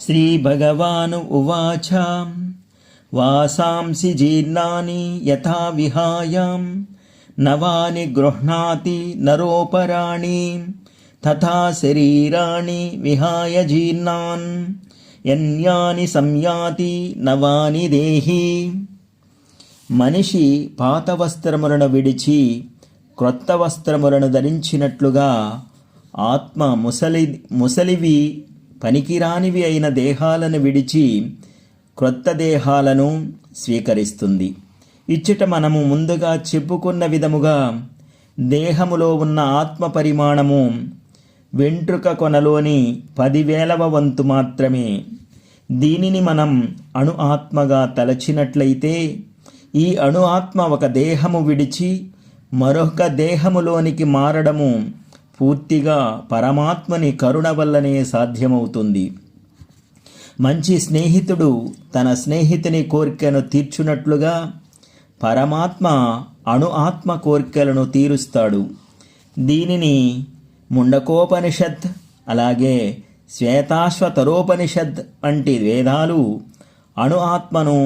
శ్రీభగవాను ఉవాచ వాసాంసి జీర్ణాని యథా విహాయాం నవాని గృహ్ణాతి నరోపరాణి తథా శరీరాణి విహాయ జీర్ణాన్ యన్యాని సంయాతి నవాని దేహి. మనిషి పాత వస్త్రములను విడిచి క్రొత్త వస్త్రములను ధరించినట్లుగా ఆత్మ ముసలివి పనికిరానివి అయిన దేహాలను విడిచి క్రొత్త దేహాలను స్వీకరిస్తుంది. ఇచ్చట మనము ముందుగా చెప్పుకున్న విధముగా దేహములో ఉన్న ఆత్మ పరిమాణము వెంట్రుక కొనలోని 10,000వ వంతు మాత్రమే. దీనిని మనం అణు ఆత్మగా తలచినట్లయితే ఈ అణు ఆత్మ ఒక దేహము విడిచి మరొక దేహములోనికి మారడము పూర్తిగా పరమాత్మని కరుణ వల్లనే సాధ్యమవుతుంది. మంచి స్నేహితుడు తన స్నేహితుని కోరికను తీర్చునట్లుగా పరమాత్మ అణు ఆత్మ కోరికలను తీరుస్తాడు. దీనిని ముండకోపనిషత్ అలాగే శ్వేతాశ్వతరోపనిషత్ వంటి వేదాలు అణు ఆత్మను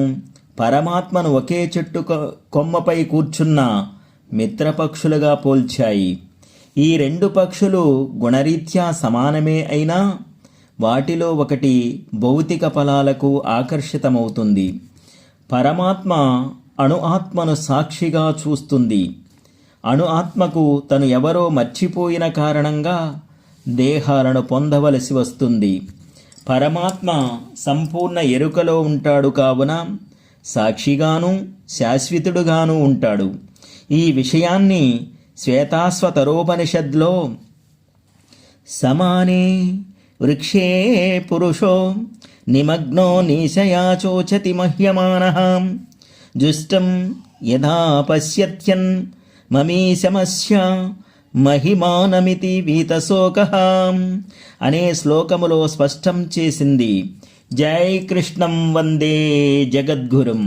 పరమాత్మను ఒకే చెట్టు కొమ్మపై కూర్చున్న మిత్రపక్షులుగా పోల్చాయి. ఈ 2 పక్షులు గుణరీత్యా సమానమే అయినా వాటిలో ఒకటి భౌతిక ఫలాలకు ఆకర్షితమవుతుంది. పరమాత్మ అణు ఆత్మను సాక్షిగా చూస్తుంది. అణు ఆత్మకు తను ఎవరో మర్చిపోయిన కారణంగా దేహాలను పొందవలసి వస్తుంది. పరమాత్మ సంపూర్ణ ఎరుకలో ఉంటాడు కావున సాక్షిగాను శాశ్వతుడుగాను ఉంటాడు. ఈ విషయాన్ని శ్వేతాశ్వతరోపనిషద్లో సమానే వృక్షే పురుషో నిమగ్నో నీశయాచోచతి మహ్యమానః జుష్టం యథా పశ్యత్యన్ మమీశమస్య మహిమానమితి వీతశోకః అనే శ్లోకములో స్పష్టం చేసింది. జై కృష్ణం వందే జగద్గురుం.